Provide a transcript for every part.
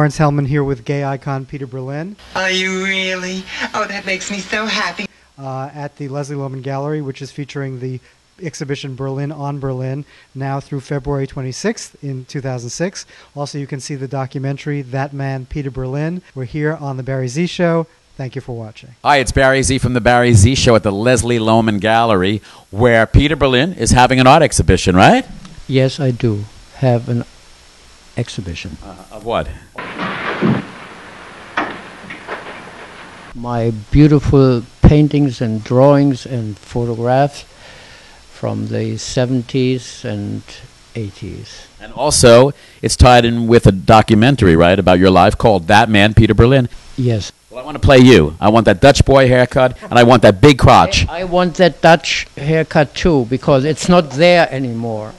Lawrence Hellman here with gay icon Peter Berlin. Are you really? Oh, that makes me so happy. At the Leslie Lohman Gallery, which is featuring the exhibition Berlin on Berlin, now through February 26th in 2006. Also, you can see the documentary That Man, Peter Berlin. We're here on The Barry Z Show. Thank you for watching. Hi, it's Barry Z from The Barry Z Show at the Leslie Lohman Gallery, where Peter Berlin is having an art exhibition, right? Yes, I do have an exhibition. Of what? My beautiful paintings and drawings and photographs from the 70s and 80s. And also, it's tied in with a documentary, right, about your life called That Man, Peter Berlin. Yes. Well, I want to play you. I want that Dutch boy haircut, and I want that big crotch. I want that Dutch haircut too, because it's not there anymore.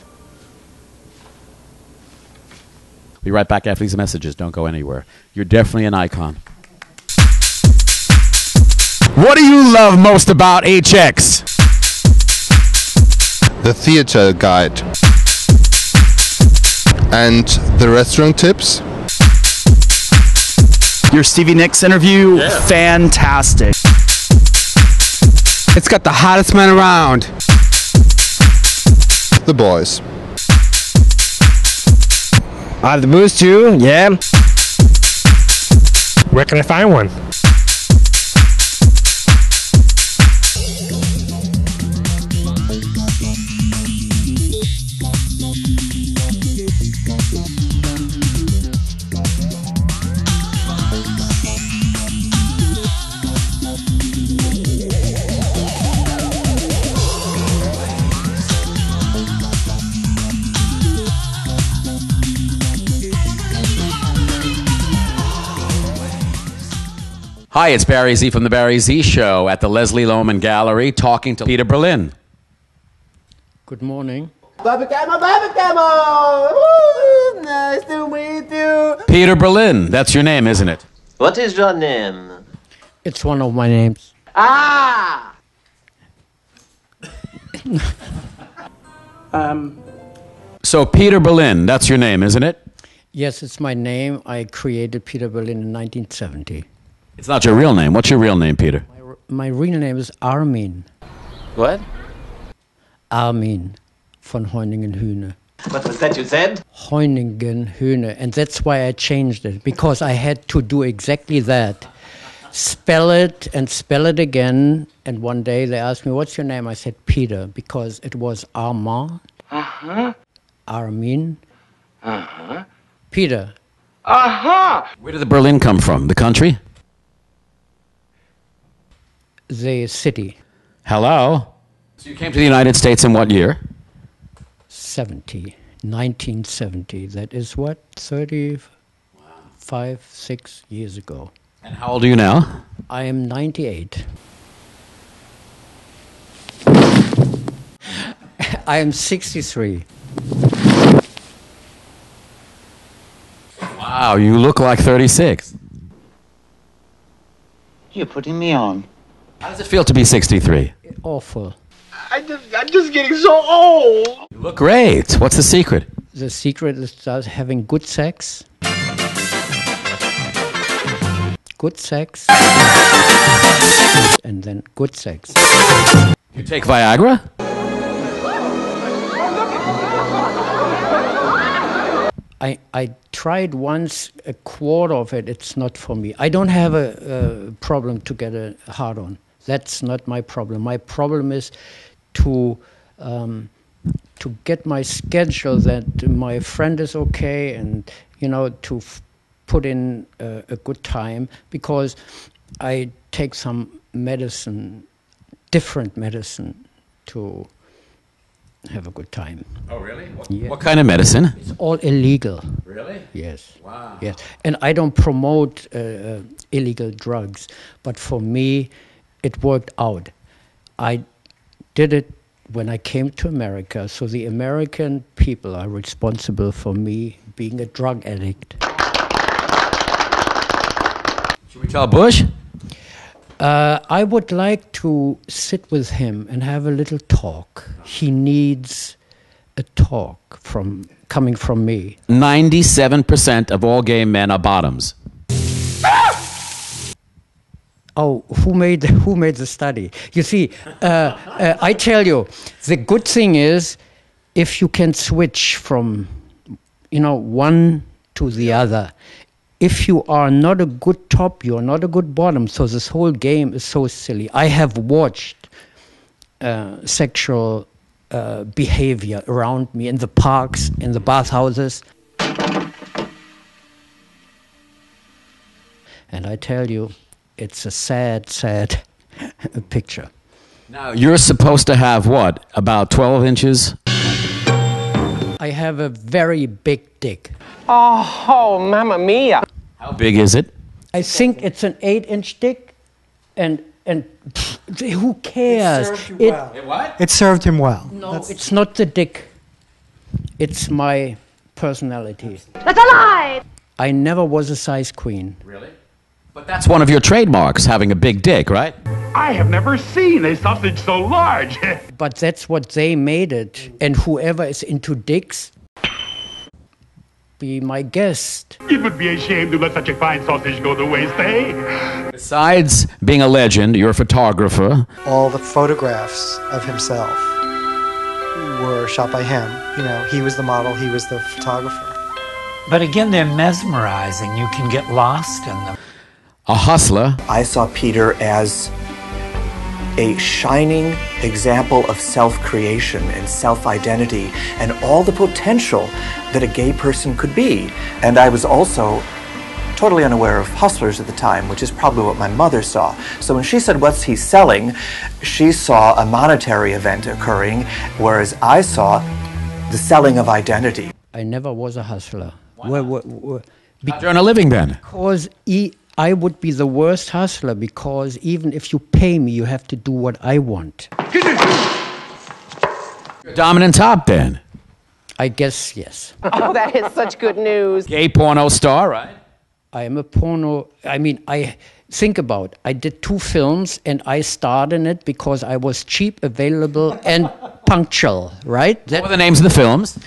Be right back after these messages. Don't go anywhere. You're definitely an icon. What do you love most about HX? The theater guide and the restaurant tips. Your Stevie Nicks interview, fantastic. It's got the hottest man around. The boys. The booze too, yeah. Where can I find one? Hi, it's Barry Z from The Barry Z Show at the Leslie Lohman Gallery, talking to Peter Berlin. Good morning. Bobby Camo! Woo! Nice to meet you! Peter Berlin, that's your name, isn't it? What is your name? It's one of my names. Ah! So Peter Berlin, that's your name, isn't it? Yes, it's my name. I created Peter Berlin in 1970. It's not your real name. What's your real name, Peter? My real name is Armin. What? Armin von Heuningen-Hühne. What was that you said? Heuningen-Hühne. And that's why I changed it, because I had to do exactly that. Spell it and spell it again. And one day they asked me, what's your name? I said, Peter, because it was Armand. Uh-huh. Armin. Uh-huh. Peter. Uh-huh! Where did the Berlin come from? The country? The city. Hello? So you came to the United States in what year? 1970. That is what? 35, 6 years ago. And how old are you now? I am 98. I am 63. Wow, you look like 36. You're putting me on. How does it feel to be 63? Awful. I'm just getting so old! You look great. What's the secret? The secret is just having good sex. Good sex. And then good sex. You take Viagra? I tried once a quarter of it. It's not for me. I don't have a problem to get a hard-on. That's not my problem. My problem is to get my schedule that my friend is okay, and to put in a good time, because I take some medicine, different medicine, to have a good time. Oh, really? What kind of medicine? It's all illegal. Really? Yes. Wow. Yes. And I don't promote illegal drugs, but for me, it worked out. I did it when I came to America, so the American people are responsible for me being a drug addict. Should we tell Bush? I would like to sit with him and have a little talk. He needs a talk coming from me. 97% of all gay men are bottoms. Oh, who made the study? You see, I tell you, the good thing is if you can switch from, one to the other. If you are not a good top, you are not a good bottom. So this whole game is so silly. I have watched sexual behavior around me in the parks, in the bathhouses. And I tell you, it's a sad, sad picture. Now, you're supposed to have what? About 12 inches? I have a very big dick. Oh, mamma mia. How big is it? I think it's an 8-inch dick, and who cares? It served him well. No, it's not the dick. It's my personality. That's a lie! I never was a size queen. Really? But that's one of your trademarks, having a big dick, right? I have never seen a sausage so large. But that's what they made it. And whoever is into dicks, be my guest. It would be a shame to let such a fine sausage go to waste, eh? Besides being a legend, you're a photographer. All the photographs of himself were shot by him. He was the model, he was the photographer. But again, they're mesmerizing. You can get lost in them. A hustler. I saw Peter as a shining example of self-creation and self-identity and all the potential that a gay person could be. And I was also totally unaware of hustlers at the time, which is probably what my mother saw. So when she said, "What's he selling?" she saw a monetary event occurring, whereas I saw the selling of identity. I never was a hustler. How'd you earn a living then? Because I would be the worst hustler, because even if you pay me, you have to do what I want. You're dominant top then. I guess, yes. Oh, that is such good news. Gay porno star, right? I am a porno. Think about it. I did 2 films and I starred in it because I was cheap, available, and punctual, right? What were the names of the films?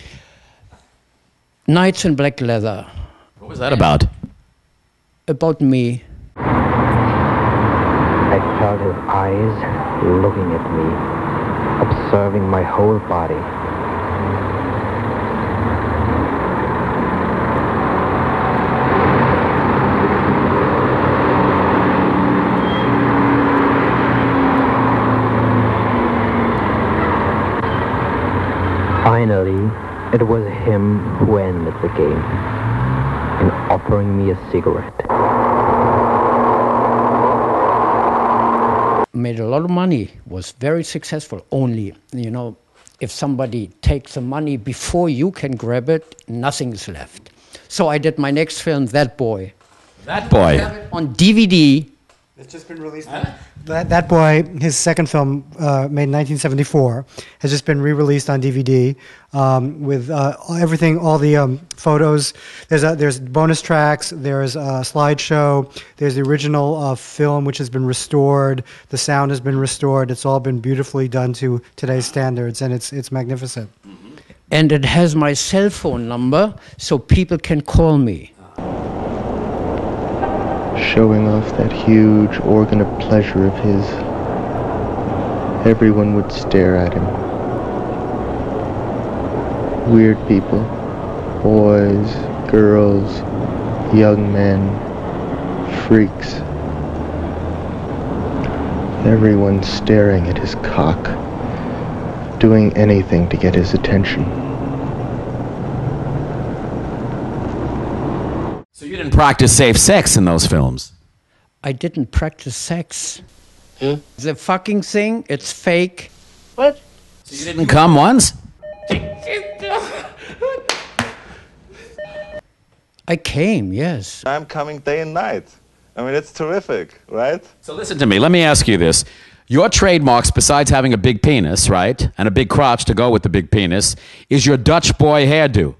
Nights in Black Leather. What was that about? About me. I felt his eyes looking at me, observing my whole body. Finally, it was him who ended the game in offering me a cigarette. Made a lot of money, was very successful. Only, if somebody takes the money before you can grab it, nothing's left. So I did my next film, That Boy. That Boy? On DVD. It's just been released. That Boy, his second film, made in 1974, has just been re-released on DVD with everything, all the photos. There's bonus tracks. There's a slideshow. There's the original film, which has been restored. The sound has been restored. It's all been beautifully done to today's standards, and it's magnificent. And it has my cell phone number, so people can call me. Showing off that huge organ of pleasure of his. Everyone would stare at him. Weird people, boys, girls, young men, freaks. Everyone staring at his cock, doing anything to get his attention. So you didn't practice safe sex in those films? I didn't practice sex. The fucking thing, it's fake. What? So you didn't come once? I came, yes. I'm coming day and night. I mean, it's terrific, right? So listen to me, let me ask you this. Your trademarks, besides having a big penis, right, and a big crotch to go with the big penis, is your Dutch boy hairdo.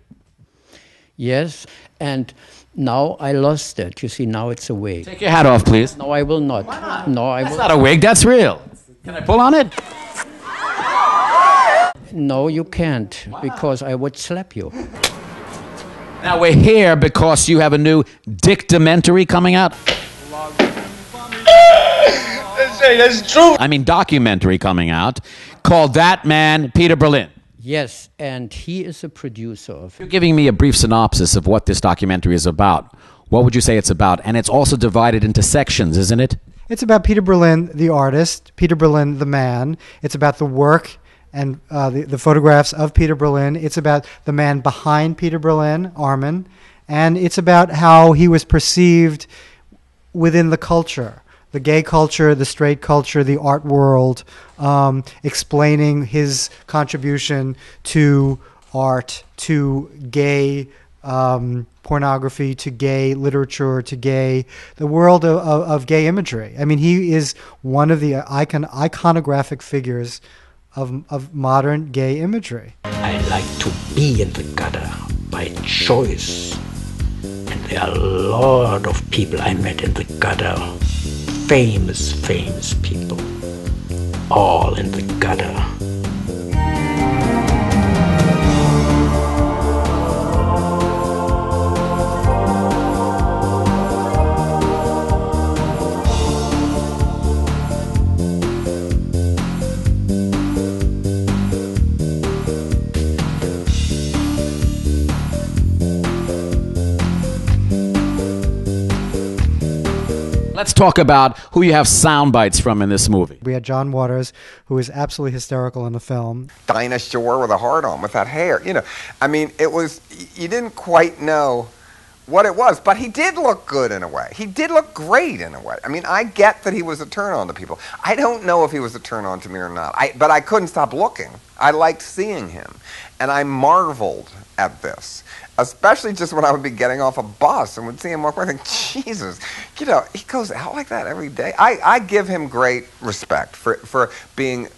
Yes, and now I lost it. You see, now it's a wig. Take your hat off, please. No, I will not. No, I will. That's not a wig, that's real. Can I pull on it? No, you can't, because I would slap you. Now we're here because you have a new dick-dementary coming out. That's true. I mean, documentary coming out called That Man, Peter Berlin. Yes, and he is a producer of it. You're giving me a brief synopsis of what this documentary is about. What would you say it's about? And it's also divided into sections, isn't it? It's about Peter Berlin, the artist, Peter Berlin, the man. It's about the work and the photographs of Peter Berlin. It's about the man behind Peter Berlin, Armin. And it's about how he was perceived within the culture, the gay culture, the straight culture, the art world, explaining his contribution to art, to gay pornography, to gay literature, to the world of gay imagery. I mean, he is one of the iconographic figures of modern gay imagery. I like to be in the gutter by choice. And there are a lot of people I met in the gutter. Famous people. All in the gutter. Let's talk about who you have sound bites from in this movie. We had John Waters, who is absolutely hysterical in the film. Dinah Shore with a heart on, with that hair. You know, I mean, it was, you didn't quite know what it was, but he did look good in a way. He did look great in a way. I mean, I get that he was a turn-on to people. I don't know if he was a turn-on to me or not, but I couldn't stop looking. I liked seeing him, and I marveled at this. Especially just when I would be getting off a bus and would see him walk by, I think, Jesus, you know, he goes out like that every day. I give him great respect for being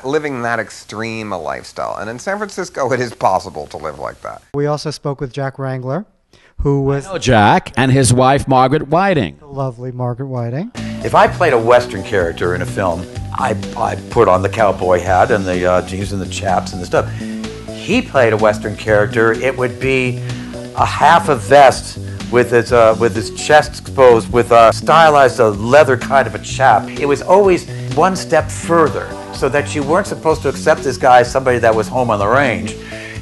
living that extreme a lifestyle. And in San Francisco, it is possible to live like that. We also spoke with Jack Wrangler, who was... I know Jack, and his wife, Margaret Whiting. The lovely Margaret Whiting. If I played a Western character in a film, I put on the cowboy hat and the jeans and the chaps and the stuff. He played a Western character, it would be a half a vest with his chest exposed, with a stylized leather kind of a chap. It was always one step further, so that you weren't supposed to accept this guy as somebody that was home on the range.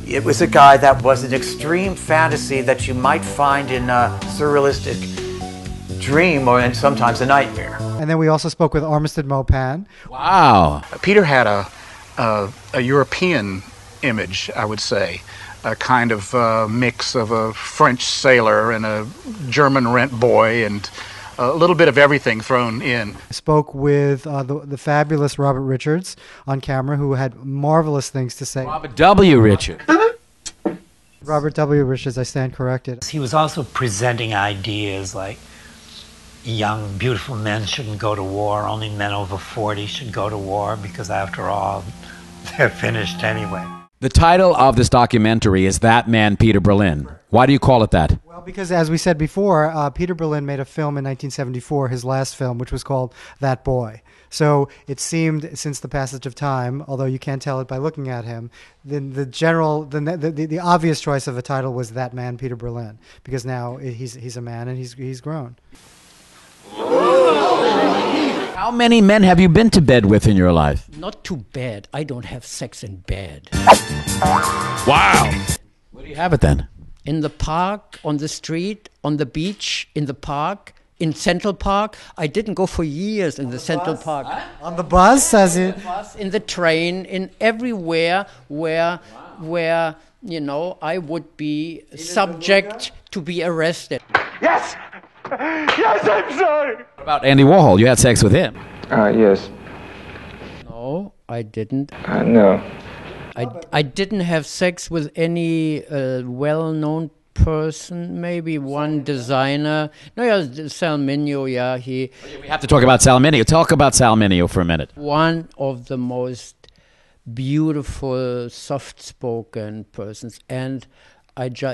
It was a guy that was an extreme fantasy that you might find in a surrealistic dream and sometimes a nightmare. And then we also spoke with Armistead Maupin. Wow. Peter had a European image, I would say, a kind of mix of a French sailor and a German rent boy and a little bit of everything thrown in. I spoke with the fabulous Robert Richards on camera, who had marvelous things to say. Robert W. Richards. Robert W. Richards, I stand corrected. He was also presenting ideas like young, beautiful men shouldn't go to war, only men over 40 should go to war, because after all, they're finished anyway. The title of this documentary is That Man, Peter Berlin. Why do you call it that? Well, because as we said before, Peter Berlin made a film in 1974, his last film, which was called That Boy. So it seemed, since the passage of time, although you can't tell it by looking at him, then the obvious choice of a title was That Man, Peter Berlin, because now he's a man and he's grown. How many men have you been to bed with in your life? Not to bed. I don't have sex in bed. Wow. Where do you have it then? In the park, on the street, on the beach, in the park, in Central Park. I didn't go for years in the Central Park. On the bus, says it. In the train, in everywhere where you know, I would be subject to be arrested. Yes! Yes, I'm sorry! What about Andy Warhol? You had sex with him. Yes. No, I didn't. No. I didn't have sex with any well-known person, maybe one designer. No, yeah, Salminio, yeah, he... We have to talk about Salminio. Talk about Salminio for a minute. One of the most beautiful, soft-spoken persons, and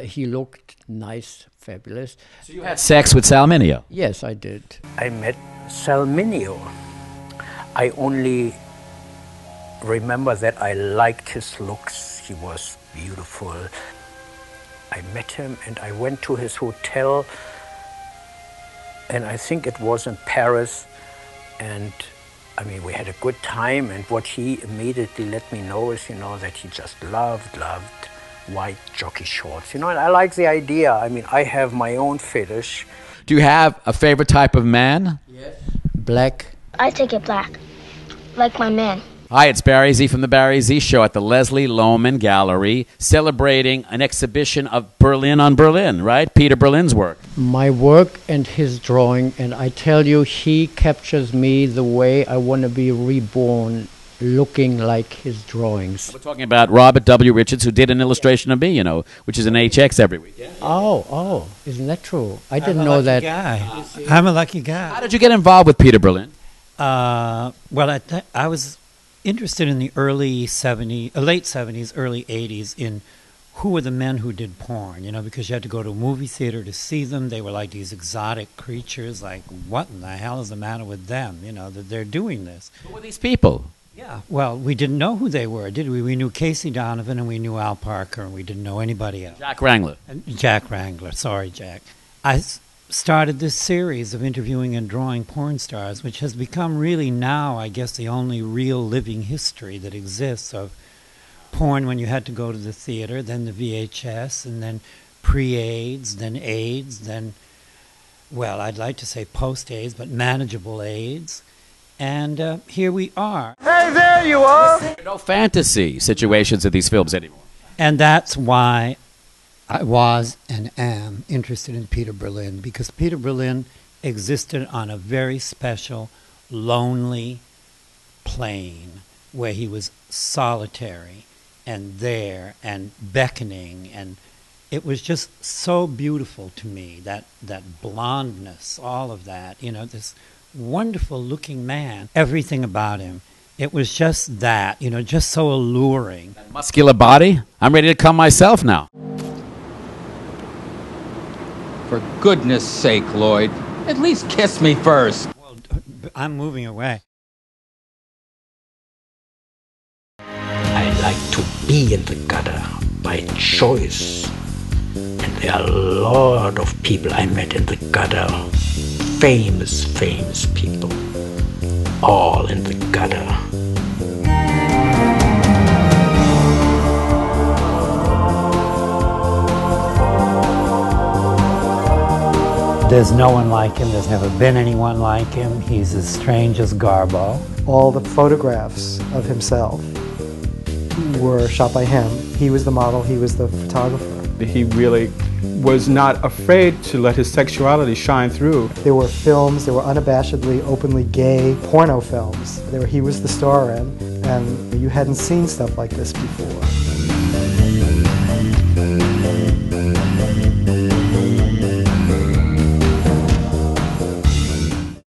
he looked nice, fabulous. So you had sex with Salminio? Yes, I did. I met Salminio. I only remember that I liked his looks. He was beautiful. I met him and I went to his hotel, and I think it was in Paris, and I mean, we had a good time, and what he immediately let me know is, that he just loved white jockey shorts. And I like the idea. I mean, I have my own fetish. Do you have a favorite type of man? Yes. Black. I take it black, like my man. Hi, it's Barry Z from The Barry Z Show at the Leslie Lohman Gallery, celebrating an exhibition of Berlin on Berlin, right? Peter Berlin's work. My work and his drawing, and I tell you, he captures me the way I want to be reborn, looking like his drawings. We're talking about Robert W. Richards, who did an illustration of me, which is an HX every week. Yeah. Oh, isn't that true? I didn't know that. I'm a lucky guy. How did you get involved with Peter Berlin? Well, I was interested in the late 70s, early 80s in who were the men who did porn, because you had to go to a movie theater to see them. They were like these exotic creatures, like what in the hell is the matter with them, that they're doing this. Who were these people? Yeah, well, we didn't know who they were, did we? We knew Casey Donovan and we knew Al Parker, and we didn't know anybody else. Jack Wrangler. Jack Wrangler, sorry, Jack. I started this series of interviewing and drawing porn stars, which has become really now, I guess, the only real living history that exists of porn when you had to go to the theater, then the VHS, and then pre-AIDS, then, well, I'd like to say post-AIDS, but manageable AIDS. And here we are. Hey, there you are! There are no fantasy situations in these films anymore. And that's why I was and am interested in Peter Berlin, because Peter Berlin existed on a very special, lonely plane where he was solitary and there and beckoning, and it was just so beautiful to me, that blondness, all of that, this wonderful looking man, everything about him. It was just that, just so alluring. That muscular body? I'm ready to come myself now. For goodness sake, Lloyd, at least kiss me first. Well, I'm moving away. I like to be in the gutter by choice. And there are a lot of people I met in the gutter. Famous people. All in the gutter. There's no one like him. There's never been anyone like him. He's as strange as Garbo. All the photographs of himself were shot by him. He was the model, he was the photographer. He really was not afraid to let his sexuality shine through. There were films, there were unabashedly, openly gay porno films. He was the star in, and you hadn't seen stuff like this before.